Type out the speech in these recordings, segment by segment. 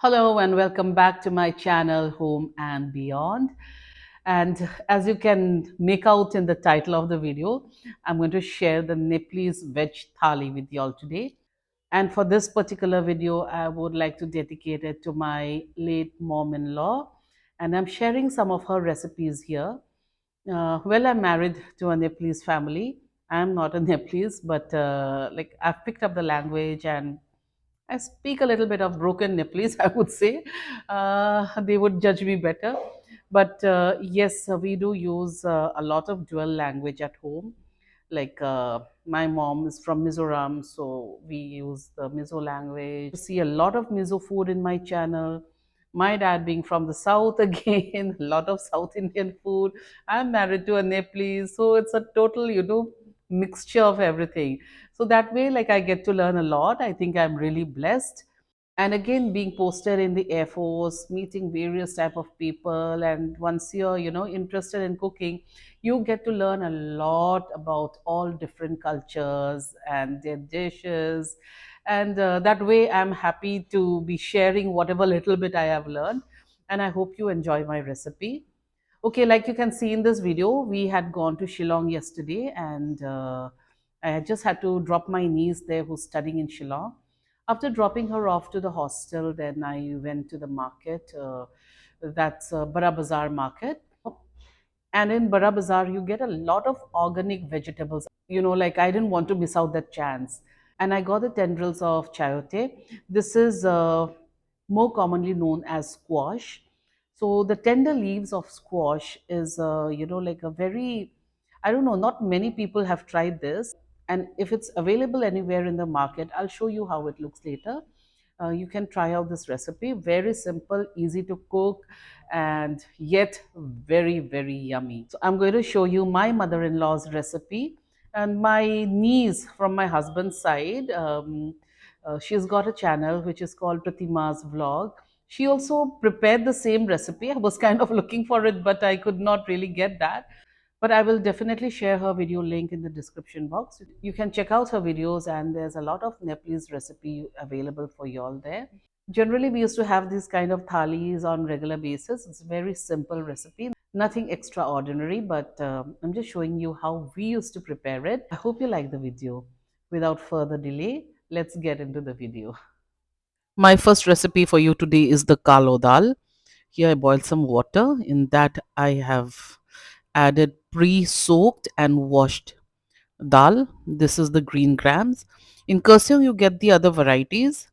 Hello and welcome back to my channel Home and Beyond. And as you can make out in the title of the video, I'm going to share the Nepalese veg thali with you all today. And for this particular video, I would like to dedicate it to my late mom-in-law. And I'm sharing some of her recipes here. Well, I'm married to a Nepalese family. I'm not a Nepalese, but like I've picked up the language and I speak a little bit of broken Nepalese, I would say. They would judge me better. But yes, we do use a lot of dual language at home. Like my mom is from Mizoram, so we use the Mizo language. You see a lot of Mizo food in my channel. My dad being from the south again, a lot of South Indian food. I'm married to a Nepalese, so it's a total, mixture of everything. So that way, like I get to learn a lot. I think I'm really blessed. And again, being posted in the Air Force, meeting various type of people, and once you're, interested in cooking, you get to learn a lot about all different cultures and their dishes. And that way, I'm happy to be sharing whatever little bit I have learned. And I hope you enjoy my recipe. Okay, like you can see in this video, we had gone to Shillong yesterday, and I had just had to drop my niece there who's studying in Shillong. After dropping her off to the hostel, then I went to the market. That's Bara Bazaar market. And in Bara Bazaar, you get a lot of organic vegetables. Like I didn't want to miss out that chance. And I got the tendrils of chayote. This is more commonly known as squash. So the tender leaves of squash is, like a very, I don't know, not many people have tried this. And if it's available anywhere in the market, I'll show you how it looks later. You can try out this recipe. Very simple, easy to cook, and yet very, very yummy. So I'm going to show you my mother-in-law's recipe. And my niece from my husband's side, she's got a channel which is called Pratima's Vlog. She also prepared the same recipe. I was kind of looking for it, but I could not really get that. But I will definitely share her video link in the description box. You can check out her videos, and there's a lot of Nepalese recipe available for you all there. Generally, we used to have these kind of thalis on regular basis. It's a very simple recipe, nothing extraordinary, but I'm just showing you how we used to prepare it. I hope you like the video. Without further delay, let's get into the video. My first recipe for you today is the Kalo Dal. Here I boiled some water. In that I have added pre-soaked and washed dal. This is the green grams. In Kursiong you get the other varieties.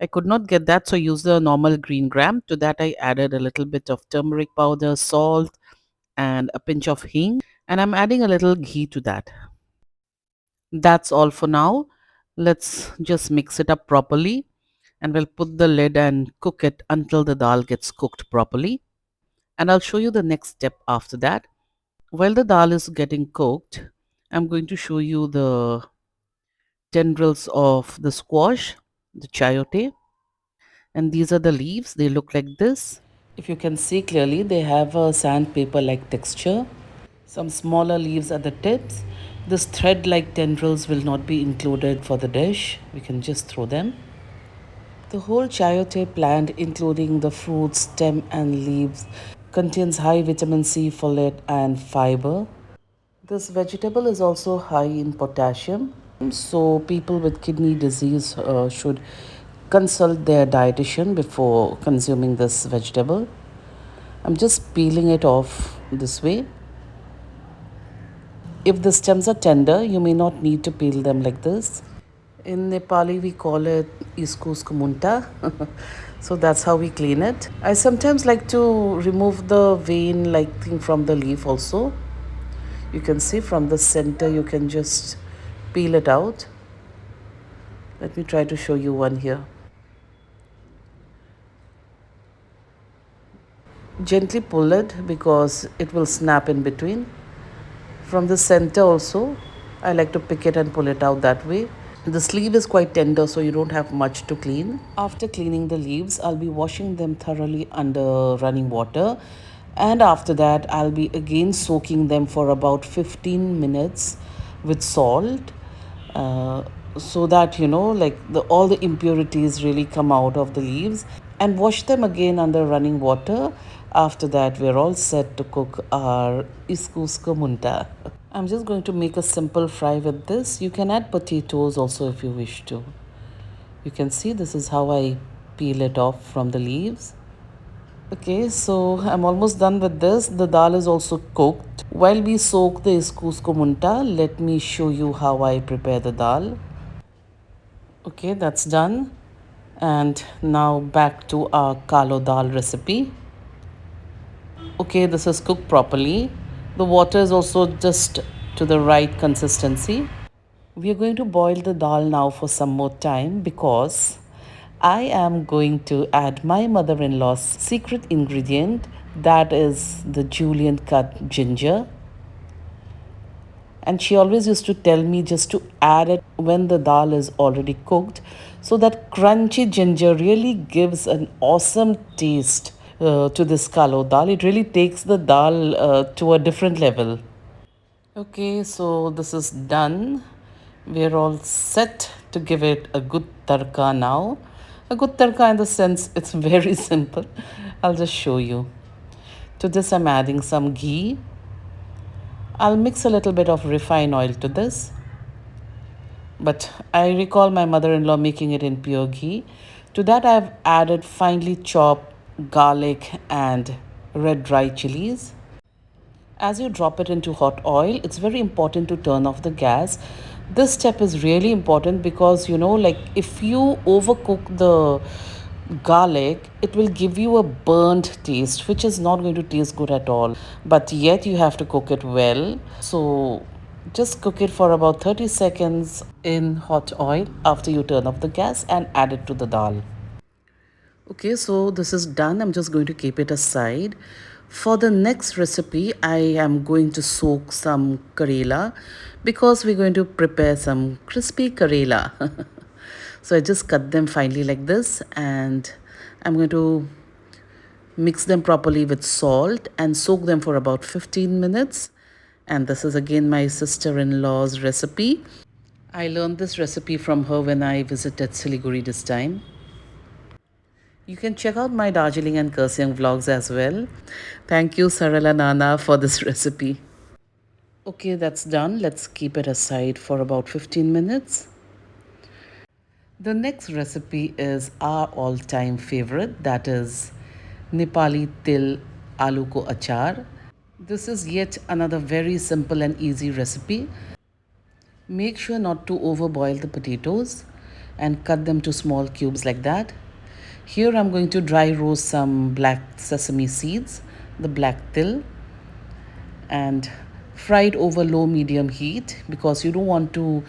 I could not get that, so I used the normal green gram. To that I added a little bit of turmeric powder, salt, and a pinch of hing. And I'm adding a little ghee to that. That's all for now. Let's just mix it up properly, and we'll put the lid and cook it until the dal gets cooked properly. And I'll show you the next step after that. While the dal is getting cooked, I'm going to show you the tendrils of the squash, the chayote, and these are the leaves. They look like this. If you can see clearly, they have a sandpaper like texture. Some smaller leaves at the tips. This thread like tendrils will not be included for the dish. We can just throw them. The whole chayote plant, including the fruit, stem, and leaves, contains high vitamin C, folate, and fiber. This vegetable is also high in potassium, so people with kidney disease should consult their dietitian before consuming this vegetable. I'm just peeling it off this way. If the stems are tender, you may not need to peel them like this. In Nepali, we call it Iskus Munta. So that's how we clean it. I sometimes like to remove the vein like thing from the leaf also. You can see from the center, you can just peel it out. Let me try to show you one here. Gently pull it because it will snap in between. From the center also, I like to pick it and pull it out that way. The sleeve is quite tender, so you don't have much to clean. After cleaning the leaves, I'll be washing them thoroughly under running water. And after that, I'll be again soaking them for about 15 minutes with salt. So that, like all the impurities really come out of the leaves. and wash them again under running water. After that, we're all set to cook our Iskus Munta. I'm just going to make a simple fry with this. You can add potatoes also if you wish to. You can see this is how I peel it off from the leaves. Okay, so I'm almost done with this. The dal is also cooked. While we soak the Iskus Munta, let me show you how I prepare the dal. Okay, that's done. And now back to our Kalo Dal recipe. Okay, this is cooked properly. The water is also just to the right consistency. We are going to boil the dal now for some more time because I am going to add my mother-in-law's secret ingredient, that is the julienne cut ginger. And she always used to tell me just to add it when the dal is already cooked, so that crunchy ginger really gives an awesome taste to this Kaalo Dal. It really takes the dal to a different level. Okay, so this is done. We're all set to give it a good tarka now. A good tarka in the sense it's very simple. I'll just show you. To this, I'm adding some ghee. I'll mix a little bit of refined oil to this. But I recall my mother-in-law making it in pure ghee. To that, I've added finely chopped garlic and red dry chillies. As you drop it into hot oil, it's very important to turn off the gas. This step is really important because, like if you overcook the garlic, it will give you a burnt taste, which is not going to taste good at all. But yet you have to cook it well. So just cook it for about 30 seconds in hot oil after you turn off the gas and add it to the dal. Okay, so this is done. I'm just going to keep it aside. For the next recipe, I am going to soak some Karela because we're going to prepare some crispy Karela. So I just cut them finely like this, and I'm going to mix them properly with salt and soak them for about 15 minutes. And this is again my sister-in-law's recipe. I learned this recipe from her when I visited Siliguri this time. You can check out my Darjeeling and Kurseong vlogs as well. Thank you, Sarala Nana, for this recipe. Okay, that's done. Let's keep it aside for about 15 minutes. The next recipe is our all-time favorite, that is Nepali Til Aloo Ko Achar. This is yet another very simple and easy recipe. Make sure not to overboil the potatoes and cut them to small cubes like that. Here I'm going to dry roast some black sesame seeds, the black til, and fry it over low medium heat because you don't want to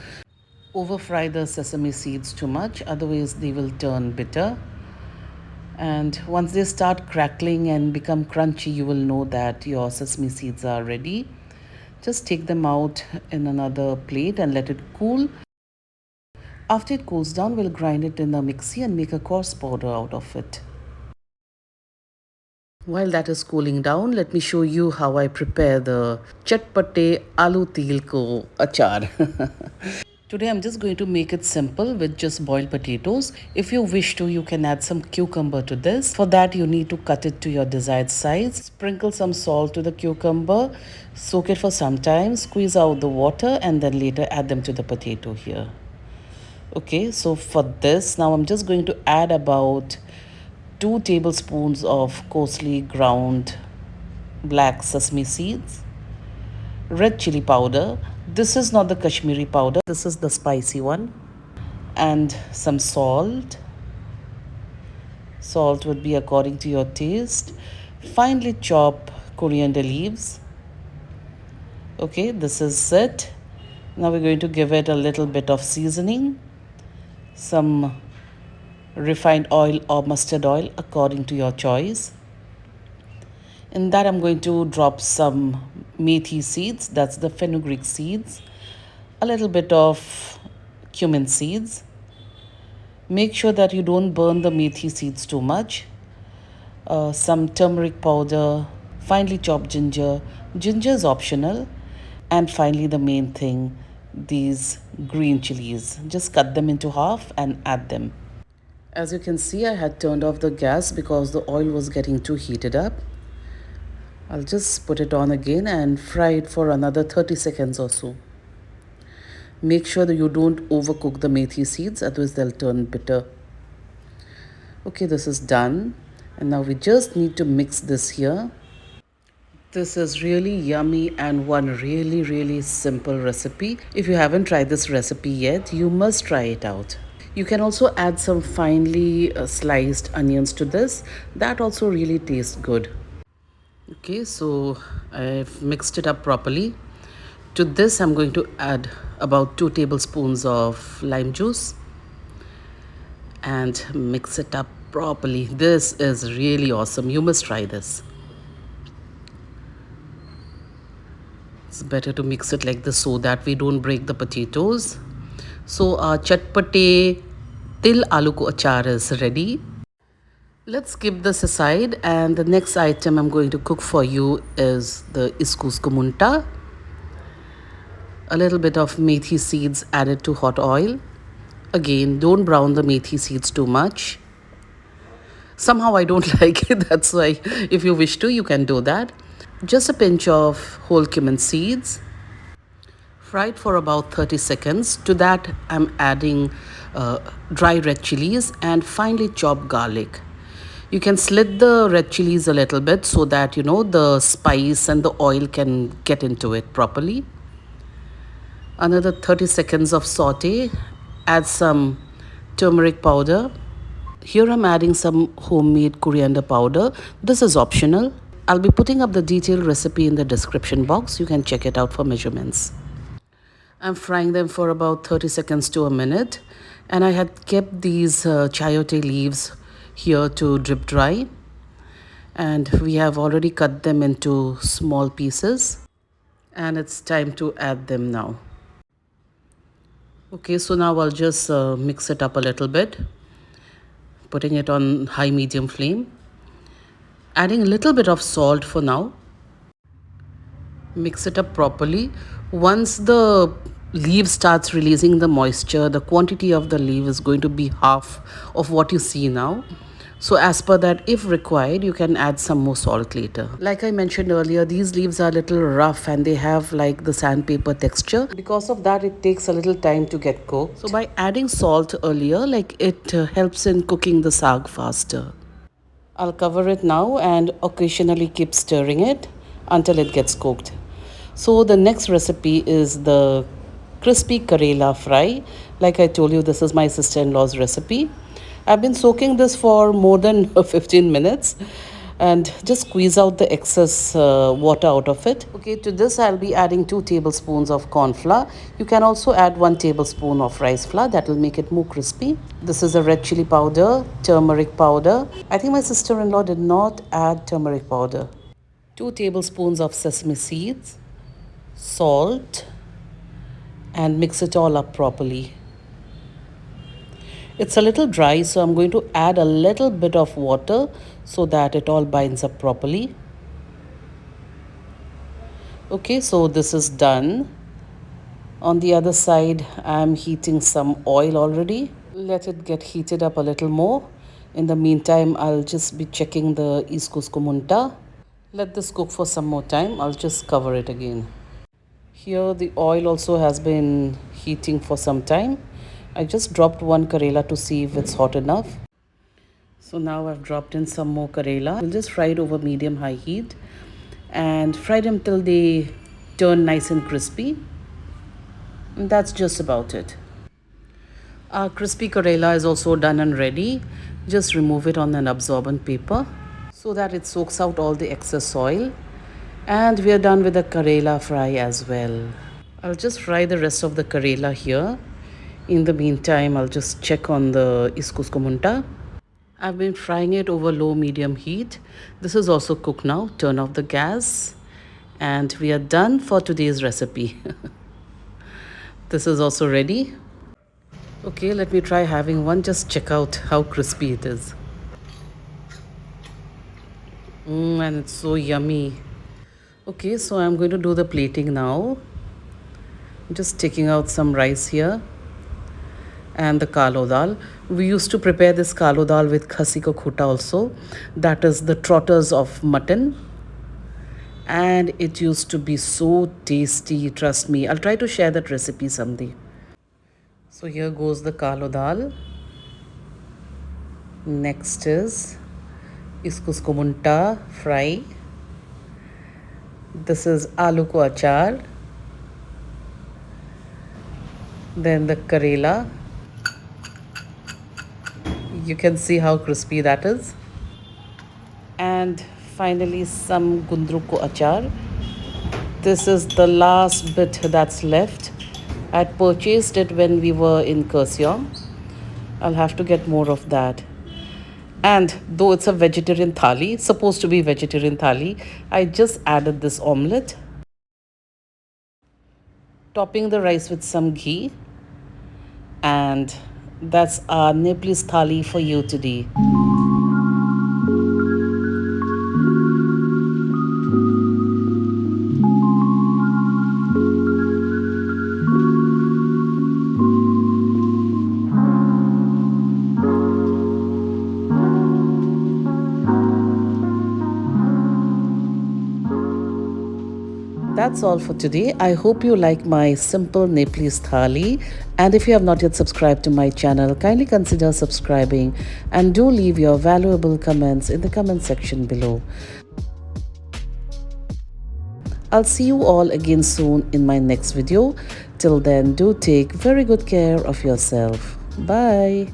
over fry the sesame seeds too much, otherwise they will turn bitter. And once they start crackling and become crunchy, you will know that your sesame seeds are ready. Just take them out in another plate and let it cool. After it cools down, we'll grind it in a mixie and make a coarse powder out of it. While that is cooling down, let me show you how I prepare the chatpate Alu Til ko achar. Today I'm just going to make it simple with just boiled potatoes. If you wish to, you can add some cucumber to this. For that, you need to cut it to your desired size. Sprinkle some salt to the cucumber, soak it for some time, squeeze out the water, and then later add them to the potato here. Okay, so for this, now I'm just going to add about 2 tablespoons of coarsely ground black sesame seeds, red chilli powder. This is not the Kashmiri powder, this is the spicy one, and some salt. Salt would be according to your taste. Finely chop coriander leaves. Okay, this is it. Now we're going to give it a little bit of seasoning, some refined oil or mustard oil according to your choice. In that, I'm going to drop some methi seeds, that's the fenugreek seeds, a little bit of cumin seeds. Make sure that you don't burn the methi seeds too much. Some turmeric powder, finely chopped ginger. Ginger is optional. And finally, the main thing, these green chilies. Just cut them into half and add them. As you can see, I had turned off the gas because the oil was getting too heated up. I'll just put it on again and fry it for another 30 seconds or so. Make sure that you don't overcook the methi seeds, otherwise they'll turn bitter. Okay, this is done. And now we just need to mix this here. This is really yummy and one really simple recipe. If you haven't tried this recipe yet, you must try it out. You can also add some finely sliced onions to this. That also really tastes good. Okay, so I've mixed it up properly. To this, I'm going to add about 2 tablespoons of lime juice and mix it up properly. This is really awesome. You must try this. It's better to mix it like this so that we don't break the potatoes. So our chatpate til aloo ko achar is ready. Let's keep this aside, and the next item I'm going to cook for you is the Iskus Munta. A little bit of methi seeds added to hot oil. Again, don't brown the methi seeds too much. Somehow I don't like it, that's why if you wish to, you can do that. Just a pinch of whole cumin seeds. Fry it for about 30 seconds. To that, I'm adding dry red chillies and finely chopped garlic. You can slit the red chillies a little bit so that the spice and the oil can get into it properly. Another 30 seconds of saute. Add some turmeric powder. Here I'm adding some homemade coriander powder. This is optional. I'll be putting up the detailed recipe in the description box. You can check it out for measurements. I'm frying them for about 30 seconds to a minute. And I had kept these chayote leaves here to drip dry. And we have already cut them into small pieces. And it's time to add them now. Okay, so now I'll just mix it up a little bit. Putting it on high-medium flame. Adding a little bit of salt for now. Mix it up properly. Once the leaf starts releasing the moisture, the quantity of the leaf is going to be half of what you see now. So as per that, if required, you can add some more salt later. Like I mentioned earlier, these leaves are a little rough and they have like the sandpaper texture. Because of that, it takes a little time to get cooked. So by adding salt earlier, it helps in cooking the saag faster. I'll cover it now and occasionally keep stirring it until it gets cooked. So the next recipe is the crispy Karela fry. Like I told you, this is my sister-in-law's recipe. I've been soaking this for more than 15 minutes and just squeeze out the excess water out of it. Okay, to this I'll be adding 2 tablespoons of corn flour. You can also add 1 tablespoon of rice flour. That will make it more crispy. This is a red chili powder, turmeric powder. I think my sister-in-law did not add turmeric powder. 2 tablespoons of sesame seeds, salt, and mix it all up properly. It's a little dry, so I'm going to add a little bit of water so that it all binds up properly. Okay, so this is done. On the other side, I'm heating some oil already. Let it get heated up a little more. In the meantime, I'll just be checking the Iskus Munta. Let this cook for some more time. I'll just cover it again. Here the oil also has been heating for some time. I just dropped 1 Karela to see if it's hot enough. So now I've dropped in some more Karela. We'll just fry it over medium-high heat and fry them till they turn nice and crispy. And that's just about it. Our crispy Karela is also done and ready. Just remove it on an absorbent paper so that it soaks out all the excess oil. And we are done with the Karela fry as well. I'll just fry the rest of the Karela here. In the meantime, I'll just check on the Iskus Munta. I've been frying it over low-medium heat. This is also cooked now. Turn off the gas. And we are done for today's recipe. This is also ready. Okay, let me try having one. Just check out how crispy it is. And it's so yummy. Okay, so I'm going to do the plating now. I'm just taking out some rice here. and the Kalo Dal. We used to prepare this Kalo Dal with khasi ka khota also, that is the trotters of mutton, and it used to be so tasty, trust me. I'll try to share that recipe someday. So here goes the Kalo Dal. Next is Iskus ko Munta fry. This is Alu ko Achar. Then the Karela. You can see how crispy that is. And finally some gundru ko achar. This is the last bit that's left. I purchased it when we were in Kurseong. I'll have to get more of that. And though it's a vegetarian thali, supposed to be vegetarian thali, I just added this omelette, topping the rice with some ghee. And that's our Nepalese thali for you today. That's all for today. I hope you like my simple Nepalese thali, and if you have not yet subscribed to my channel, kindly consider subscribing and do leave your valuable comments in the comment section below. I'll see you all again soon in my next video. Till then, do take very good care of yourself. Bye.